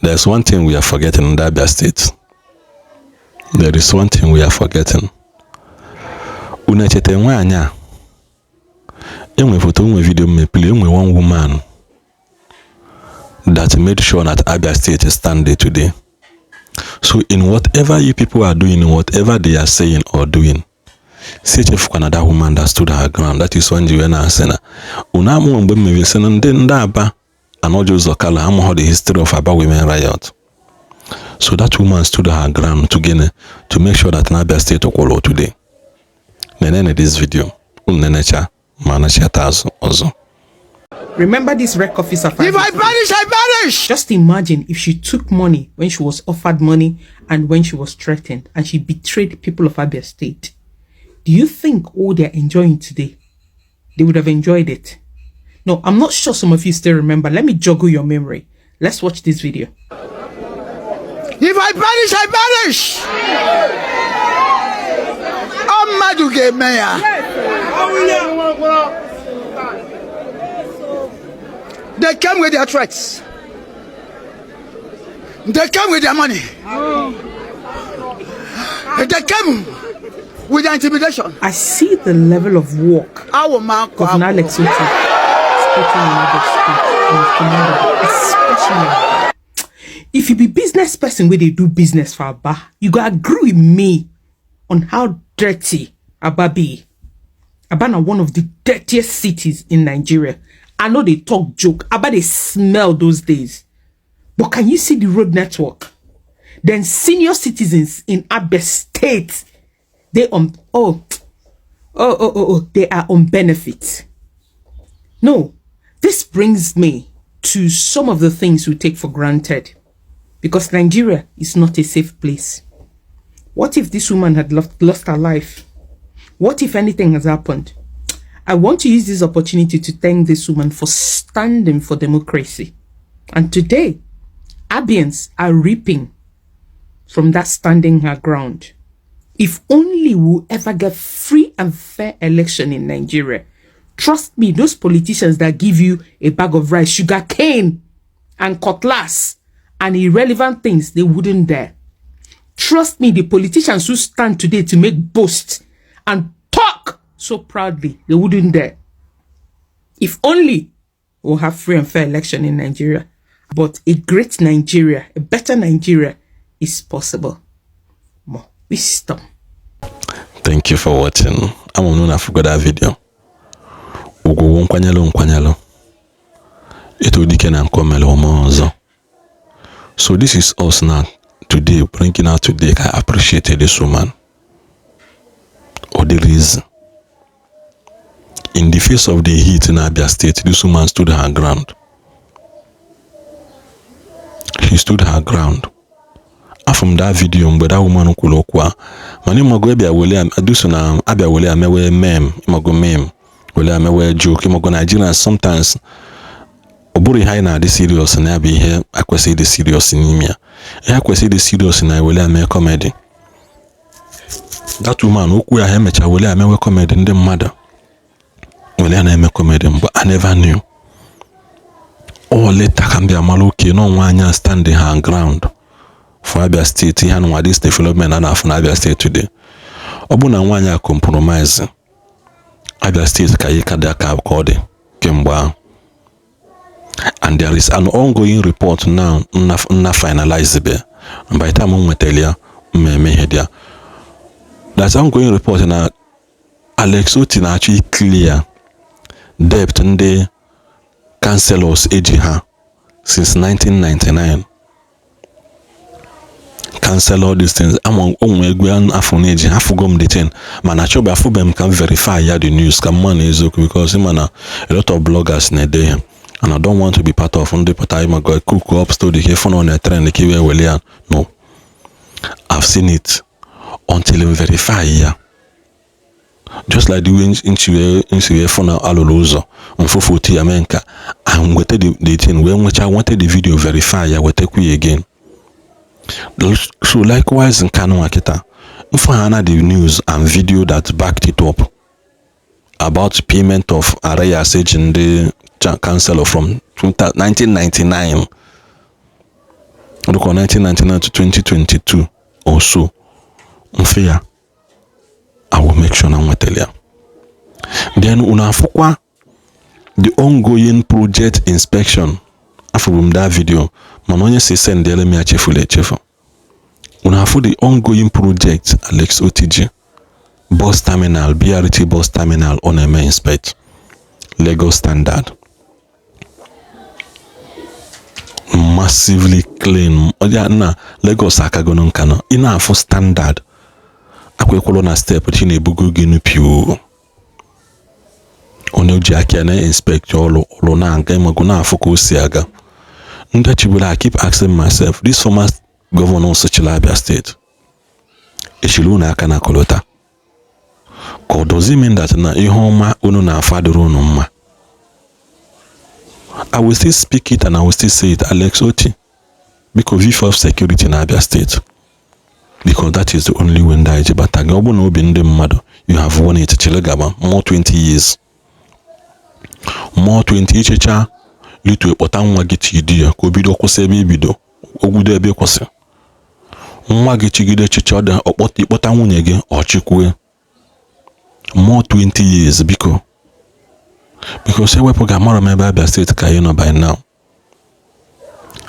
There's one thing we are forgetting in Abia State. There is one thing we are forgetting. Unachete nwanya. Enwe photo, enwe video, enwe one woman that made sure that Abia State is standing today. So in whatever you people are doing, whatever they are saying or doing, see if another woman that stood her ground. That is when you are saying, Unamu mbe mevesena ndenda aba. And not just Okala, I'm how the history of Aba women riot. So that woman stood her ground to make sure that Abia State okolo today. Nenene this video. Nenecha manacha tazo ozo. Remember this rec officer? If I banish, I banish! Just imagine if she took money when she was offered money and when she was threatened, and she betrayed the people of Abia State. Do you think all they're enjoying today, they would have enjoyed it? No, I'm not sure some of you still remember. Let me joggle your memory. Let's watch this video. If I banish, I banish! Amaduge Meya. They came with their threats. They came with their money. They came with their intimidation. I see the level of work Governor Alex Otti especially if you be business person where they do business for Aba, you gotta agree with me on how dirty Aba be. Aba na one of the dirtiest cities in Nigeria. I know they talk joke, Aba they smell those days. But can you see the road network? Then senior citizens in Abia State, they they are on benefit. No, this brings me to some of the things we take for granted, because Nigeria is not a safe place. What if this woman had lost her life? What if anything has happened? I want to use this opportunity to thank this woman for standing for democracy. And today, Abians are reaping from that standing her ground. If only we'll ever get free and fair election in Nigeria. Trust me, those politicians that give you a bag of rice, sugar cane, and cutlass, and irrelevant things, they wouldn't dare. Trust me, the politicians who stand today to make boasts and talk so proudly, they wouldn't dare. If only we'll have free and fair election in Nigeria. But a great Nigeria, a better Nigeria is possible. More wisdom. Thank you for watching. I'm gonna forget that video. Ugo nkwanyalo. Ito dike na nkomelo omonzo. So this is us now today, bringing out today. I appreciated this woman. Or the reason. In the face of the heat in Abia State, this woman stood her ground. She stood her ground. And from that video, but that woman kulokwa. Mani mago Abia wole adusu na Abia wole amewe meme, imago meme. Wole amewe joke, imago Nigerians sometimes oburi high na the serious na be here akwesi the serious in him. Akwesi the serious na wole ame comedy. That woman okwu ya hemecha wole amewe comedy ndi mmadụ. Wole ame comedy, but I never knew. Or later can be a maluki, no one standing her ground for Abia State. He had this development and for Abia State today. Obuna wanya compromise. Abia State kayeka daka kode kemba. And there is an ongoing report now na finalized be. And by the time we tell you, me that's ongoing report na Alex Otti na actually clear debt and the councillors age her since 1999. Councillor these things among Omegwan Afon age half gum the 10. Manachoba Fubem can verify the news come money is okay because him a lot of bloggers in a day. And I don't want to be part of on the time I go cook up story here for on a trend the no. I've seen it until I verify here. Just like the way in for now alolozo on 440 America and waited the thing when which I wanted the video verify I will take we again. So likewise in Kano Akita, if I had the news and video that backed it up, about payment of arrears in the council from 1999. Look on 1999 to 2022 or so. Unfair. I will make sure I'm tell you. Then unafukwa the ongoing project inspection. From that video, Manonye say send the me chefu. Unafu the ongoing project Alex Otti bus terminal, BRT bus terminal on a main inspect. Lagos standard. Massively clean. Oja na Lagos akagonon kano. Ina for standard. Akwe kolona step chine bugu ginu piu. One uji akiane inspect olo na anka imaguna afuku siaga. I keep asking myself, this former governor of Abia State, Ishiluna kana kolota. Or does it mean that na ihoma uno na faduru no ma? I will still speak it and I will still say it, Alex Otti, because we have security in Abia State. Because that is the only way that I but Obu no bin dem mado. You have won it, Chilegaba, more 20 years. More 20 years. Litu ekpota nwa gị chigide ya ka obido kwụsị ebe ibido ogudo ebe kwụsị nwa gị chigide echiche ọda ikpota nwunye gị ọchịkwue more 20 years biko because ewepụ ga mara m ebe Abia State ka nọ by now.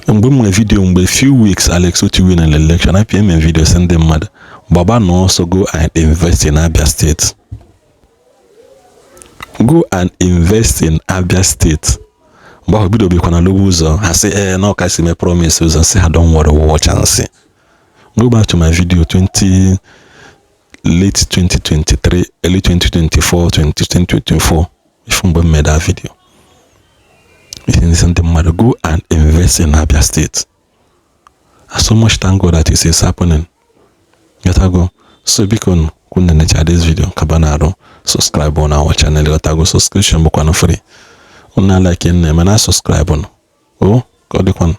Mgbe m nwere video mgbe few weeks Alex Otti win an election I PM video send them mad baba no also go and invest in Abia State. Go and invest in Abia State. But we be gonna lose. I say, no, I see my promises. I say, I don't want to watch and see. Go back to my video late 2023, early 2024, 2024. If I made that video, go and invest in Abia State. I so much thank God that it is happening. Let go. So because couldn't nature this video, Cabanado, subscribe on our channel. Let go subscription book on free. Una like and subscribe on. Oh, God, the one.